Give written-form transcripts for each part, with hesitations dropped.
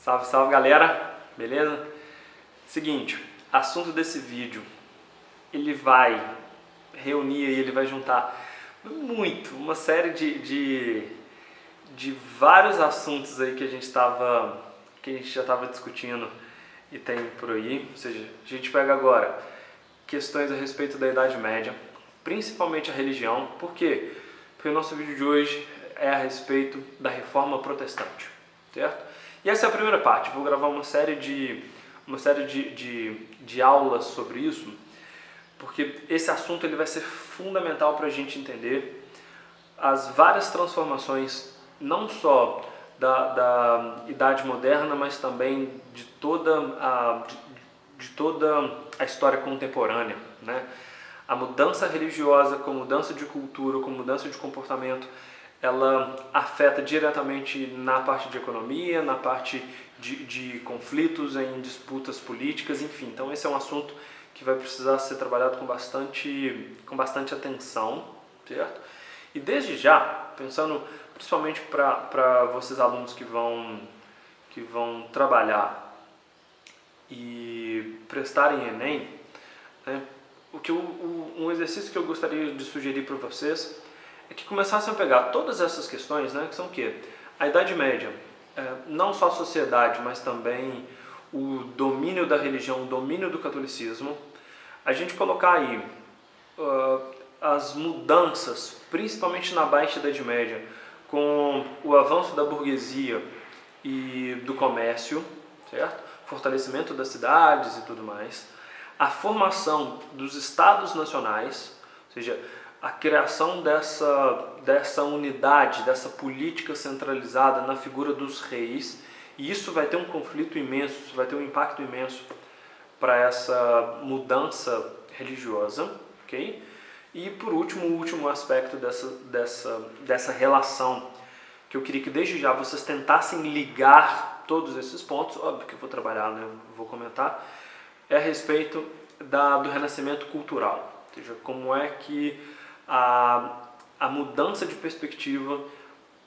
Salve, salve galera, beleza? Seguinte, assunto desse vídeo, ele vai reunir e ele vai juntar uma série de vários assuntos aí que a gente já estava discutindo e tem por aí. Ou seja, a gente pega agora questões a respeito da Idade Média, principalmente a religião. Por quê? Porque o nosso vídeo de hoje é a respeito da Reforma Protestante, certo? E essa é a primeira parte. Vou gravar uma série de aulas sobre isso, porque esse assunto ele vai ser fundamental para a gente entender as várias transformações, não só da Idade Moderna, mas também de toda a história contemporânea, né? A mudança religiosa, com mudança de cultura, com mudança de comportamento, ela afeta diretamente na parte de economia, na parte de conflitos, em disputas políticas, enfim. Então esse é um assunto que vai precisar ser trabalhado com bastante atenção, certo? E desde já, pensando principalmente para vocês alunos que vão trabalhar e prestarem Enem, né, um exercício que eu gostaria de sugerir para vocês é que começassem a pegar todas essas questões, né, que são o quê? A Idade Média, não só a sociedade, mas também o domínio da religião, o domínio do catolicismo. A gente colocar aí as mudanças, principalmente na Baixa Idade Média, com o avanço da burguesia e do comércio, certo? Fortalecimento das cidades e tudo mais. A formação dos estados nacionais, ou seja, a criação dessa unidade, dessa política centralizada na figura dos reis, e isso vai ter um conflito imenso, isso vai ter um impacto imenso para essa mudança religiosa, ok? E por último, o último aspecto dessa relação, que eu queria que desde já vocês tentassem ligar todos esses pontos, óbvio que eu vou trabalhar, né? Vou comentar, é a respeito do renascimento cultural, ou seja, como é que a mudança de perspectiva,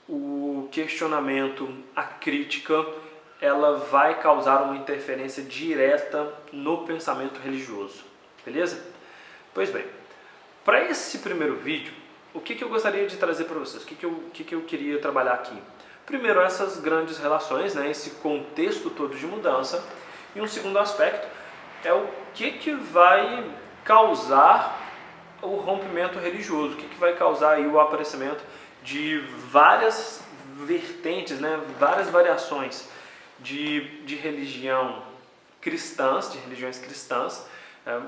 o questionamento, a crítica, ela vai causar uma interferência direta no pensamento religioso, beleza? Pois bem, para esse primeiro vídeo, o que eu gostaria de trazer para vocês? O que eu queria trabalhar aqui? Primeiro, essas grandes relações, né, esse contexto todo de mudança, e um segundo aspecto é o que vai causar o rompimento religioso, o que vai causar aí o aparecimento de várias vertentes, né, várias variações de religião cristãs, de religiões cristãs,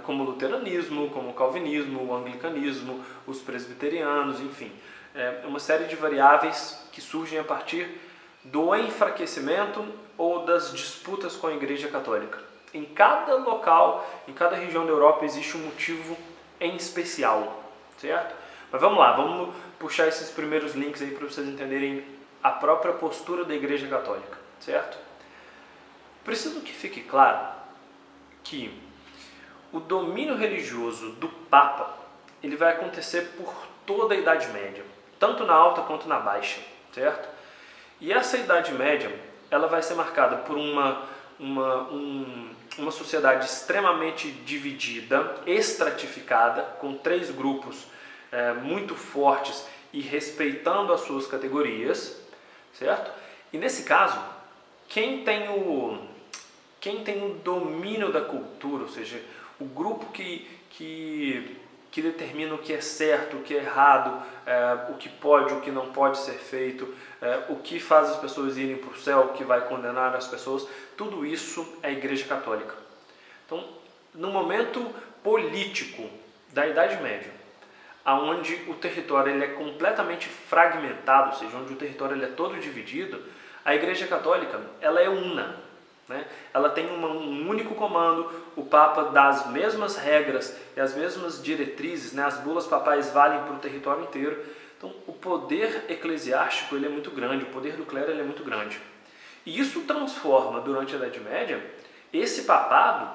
como o luteranismo, como o calvinismo, o anglicanismo, os presbiterianos, enfim. Uma série de variáveis que surgem a partir do enfraquecimento ou das disputas com a Igreja Católica. Em cada local, em cada região da Europa existe um motivo em especial, certo? Mas vamos lá, vamos puxar esses primeiros links aí para vocês entenderem a própria postura da Igreja Católica, certo? Preciso que fique claro que o domínio religioso do Papa, ele vai acontecer por toda a Idade Média, tanto na alta quanto na baixa, certo? E essa Idade Média, ela vai ser marcada por uma sociedade extremamente dividida, estratificada, com 3 grupos muito fortes e respeitando as suas categorias, certo? E nesse caso, quem tem o domínio da cultura, ou seja, o grupo que determina o que é certo, o que é errado, o que pode, o que não pode ser feito, o que faz as pessoas irem para o céu, o que vai condenar as pessoas, tudo isso é a Igreja Católica. Então, no momento político da Idade Média, onde o território ele é completamente fragmentado, ou seja, onde o território ele é todo dividido, a Igreja Católica ela é una. Né? Ela tem um único comando, o Papa dá as mesmas regras e as mesmas diretrizes, né? As bulas papais valem para o território inteiro. Então o poder eclesiástico ele é muito grande, o poder do clero ele é muito grande. E isso transforma, durante a Idade Média, esse papado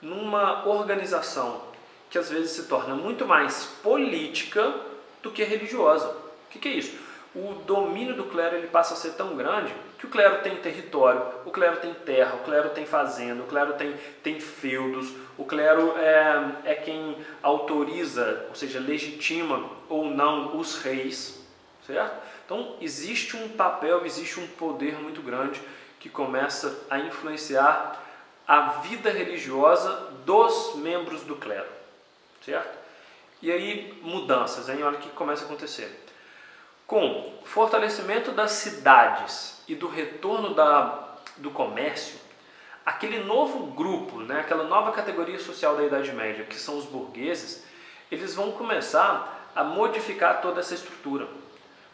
numa organização que às vezes se torna muito mais política do que religiosa. O que é isso? o domínio do clero ele passa a ser tão grande que o clero tem território, o clero tem terra, o clero tem fazenda, o clero tem feudos, o clero é quem autoriza, ou seja, legitima ou não os reis, certo? Então existe um papel, existe um poder muito grande que começa a influenciar a vida religiosa dos membros do clero, certo? E aí mudanças, hein? Olha o que começa a acontecer. Com o fortalecimento das cidades e do retorno do comércio, aquele novo grupo, né, aquela nova categoria social da Idade Média, que são os burgueses, eles vão começar a modificar toda essa estrutura.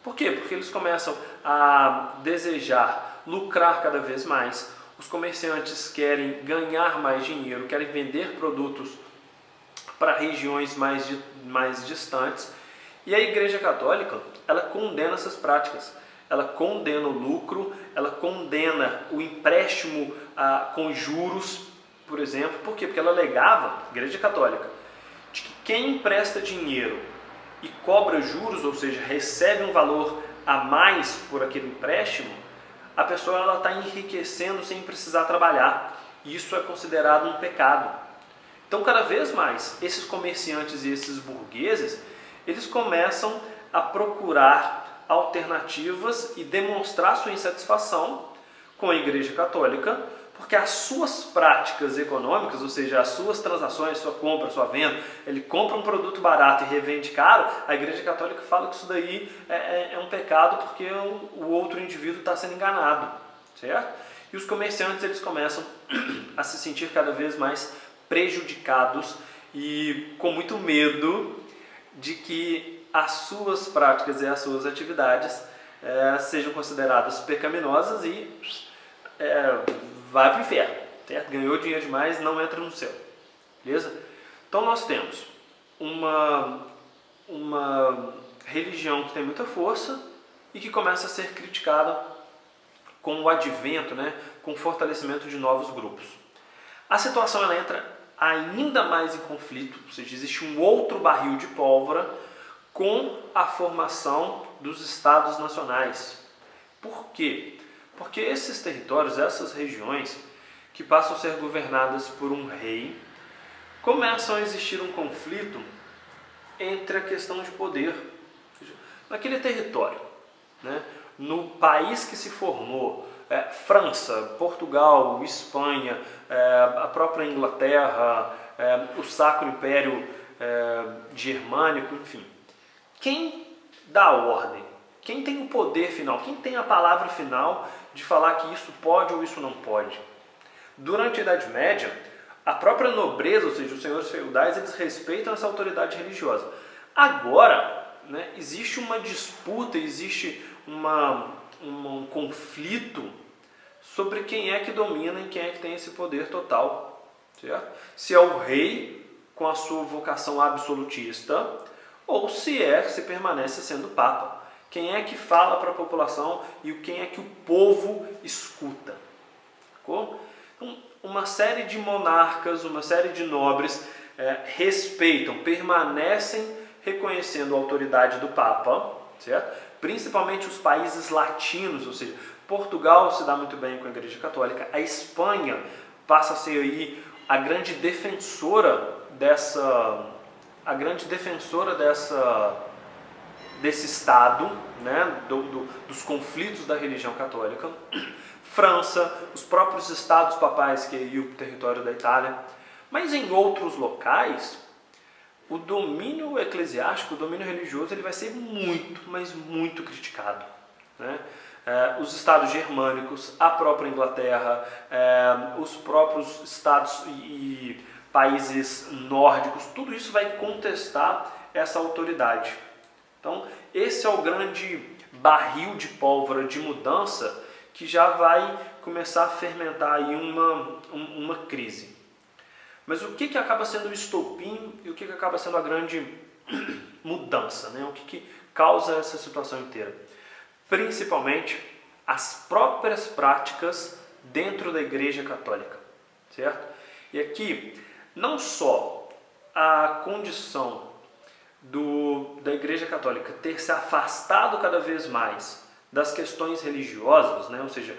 Por quê? Porque eles começam a desejar lucrar cada vez mais, os comerciantes querem ganhar mais dinheiro, querem vender produtos para regiões mais distantes, e a Igreja Católica, ela condena essas práticas, ela condena o lucro, ela condena o empréstimo com juros, por exemplo. Por quê? Porque ela alegava, a Igreja Católica, de que quem empresta dinheiro e cobra juros, ou seja, recebe um valor a mais por aquele empréstimo, a pessoa está enriquecendo sem precisar trabalhar. Isso é considerado um pecado. Então, cada vez mais, esses comerciantes e esses burgueses, eles começam a procurar alternativas e demonstrar sua insatisfação com a Igreja Católica, porque as suas práticas econômicas, ou seja, as suas transações, sua compra, sua venda, ele compra um produto barato e revende caro, a Igreja Católica fala que isso daí é um pecado porque o outro indivíduo está sendo enganado, certo? E os comerciantes eles começam a se sentir cada vez mais prejudicados e com muito medo de que as suas práticas e as suas atividades sejam consideradas pecaminosas e vai para o inferno, certo? Ganhou dinheiro demais, não entra no céu, beleza? Então nós temos uma religião que tem muita força e que começa a ser criticada com o advento, né, com o fortalecimento de novos grupos. A situação ela entra ainda mais em conflito, ou seja, existe um outro barril de pólvora com a formação dos estados nacionais. Por quê? Porque esses territórios, essas regiões que passam a ser governadas por um rei, começam a existir um conflito entre a questão de poder. Ou seja, naquele território, né, no país que se formou, França, Portugal, Espanha, a própria Inglaterra, o Sacro Império Germânico, enfim. Quem dá a ordem? Quem tem o poder final? Quem tem a palavra final de falar que isso pode ou isso não pode? Durante a Idade Média, a própria nobreza, ou seja, os senhores feudais, eles respeitam essa autoridade religiosa. Agora, né, existe uma disputa, existe um conflito sobre quem é que domina e quem é que tem esse poder total, certo? Se é o rei com a sua vocação absolutista ou se permanece sendo papa. Quem é que fala para a população e quem é que o povo escuta? Então, uma série de monarcas, uma série de nobres respeitam, permanecem reconhecendo a autoridade do papa, certo? Principalmente os países latinos, ou seja, Portugal se dá muito bem com a Igreja Católica, a Espanha passa a ser aí a grande defensora desse Estado, né, dos conflitos da religião católica. França, os próprios estados papais, que é o território da Itália. Mas em outros locais, o domínio eclesiástico, o domínio religioso, ele vai ser muito, mas muito criticado, né? Os estados germânicos, a própria Inglaterra, os próprios estados e países nórdicos, tudo isso vai contestar essa autoridade. Então, esse é o grande barril de pólvora de mudança que já vai começar a fermentar aí uma crise. Mas o que acaba sendo o estopim e o que acaba sendo a grande mudança, né? O que causa essa situação inteira? Principalmente as próprias práticas dentro da Igreja Católica, certo? E aqui, não só a condição da Igreja Católica ter se afastado cada vez mais das questões religiosas, né? Ou seja,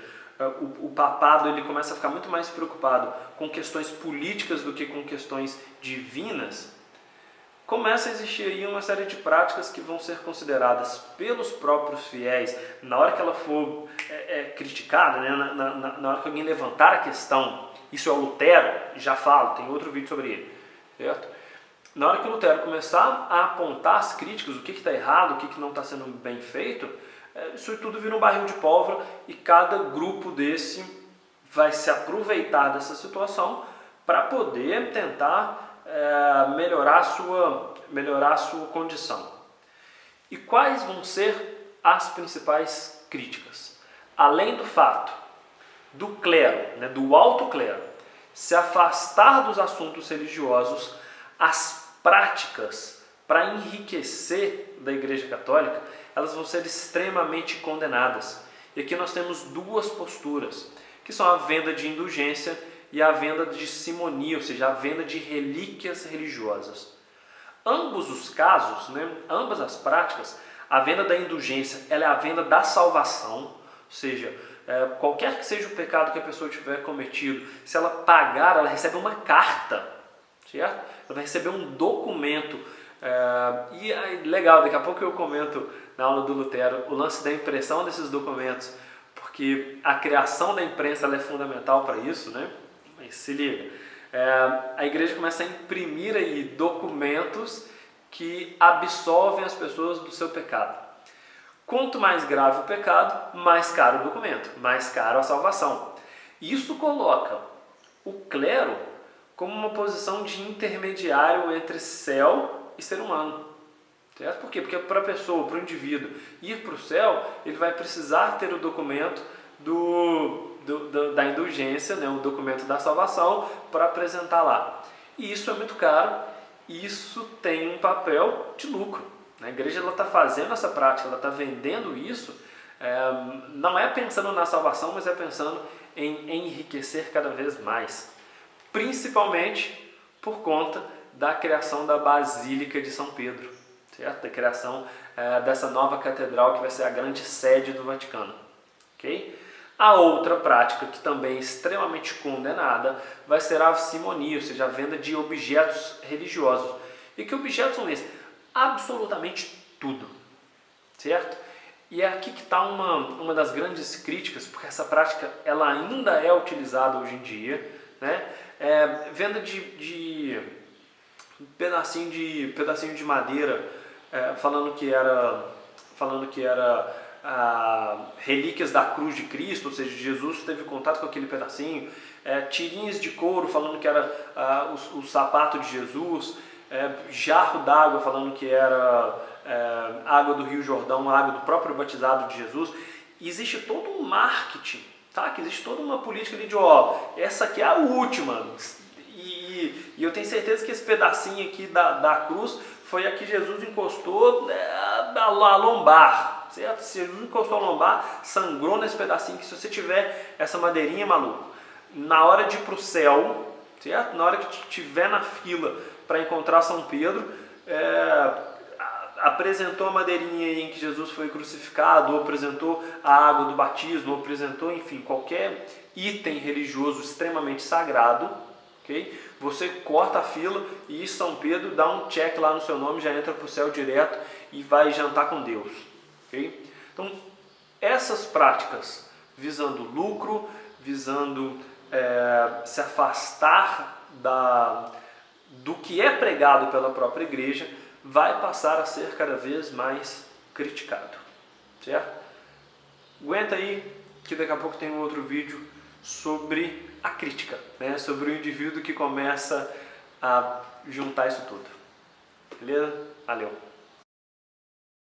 o papado ele começa a ficar muito mais preocupado com questões políticas do que com questões divinas, começa a existir aí uma série de práticas que vão ser consideradas pelos próprios fiéis, na hora que ela for criticada, né? na hora que alguém levantar a questão, isso é o Lutero, já falo, tem outro vídeo sobre ele, certo? Na hora que o Lutero começar a apontar as críticas, o que está errado, o que não está sendo bem feito, isso tudo vira um barril de pólvora e cada grupo desse vai se aproveitar dessa situação para poder tentar melhorar a sua condição. E quais vão ser as principais críticas? Além do fato do clero, né, do alto clero, se afastar dos assuntos religiosos, as práticas para enriquecer da Igreja Católica, elas vão ser extremamente condenadas. E aqui nós temos duas posturas, que são a venda de indulgência e a venda de simonia, ou seja, a venda de relíquias religiosas. Ambos os casos, né, ambas as práticas, a venda da indulgência ela é a venda da salvação, ou seja, qualquer que seja o pecado que a pessoa tiver cometido, se ela pagar, ela recebe uma carta, certo? Ela vai receber um documento. E legal, daqui a pouco eu comento na aula do Lutero o lance da impressão desses documentos, porque a criação da imprensa ela é fundamental para isso, né? Mas se liga, a igreja começa a imprimir aí documentos que absolvem as pessoas do seu pecado. Quanto mais grave o pecado, mais caro o documento, mais caro a salvação. Isso coloca o clero como uma posição de intermediário entre céu e ser humano. Certo? Por quê? Porque para a pessoa, para o indivíduo ir para o céu, ele vai precisar ter o documento da indulgência, né? O documento da salvação para apresentar lá. E isso é muito caro, e isso tem um papel de lucro. A igreja está fazendo essa prática, ela está vendendo isso, não é pensando na salvação, mas é pensando em enriquecer cada vez mais. Principalmente por conta da criação da Basílica de São Pedro, certo? Da criação dessa nova catedral que vai ser a grande sede do Vaticano. Okay? A outra prática, que também é extremamente condenada, vai ser a simonia, ou seja, a venda de objetos religiosos. E que objetos são esses? Absolutamente tudo, certo? E é aqui que está uma das grandes críticas, porque essa prática ela ainda é utilizada hoje em dia, né? Venda de pedacinho de madeira, falando que era relíquias da cruz de Cristo, ou seja, Jesus teve contato com aquele pedacinho, tirinhas de couro falando que era o sapato de Jesus, jarro d'água falando que era água do Rio Jordão, água do próprio batizado de Jesus. E existe todo um marketing, tá? Que existe toda uma política ali de essa aqui é a última, e eu tenho certeza que esse pedacinho aqui da cruz foi a que Jesus encostou a lombar, certo? Se Jesus encostou a lombar, sangrou nesse pedacinho, que se você tiver essa madeirinha, maluco, na hora de ir para o céu, certo? Na hora que estiver na fila para encontrar São Pedro, apresentou a madeirinha em que Jesus foi crucificado, ou apresentou a água do batismo, ou apresentou, enfim, qualquer item religioso extremamente sagrado, okay? Você corta a fila e São Pedro dá um check lá no seu nome, já entra para o céu direto e vai jantar com Deus. Okay? Então, essas práticas visando lucro, visando se afastar do que é pregado pela própria igreja, vai passar a ser cada vez mais criticado, certo? Aguenta aí que daqui a pouco tem um outro vídeo sobre a crítica, né? Sobre o indivíduo que começa a juntar isso tudo. Beleza? Valeu!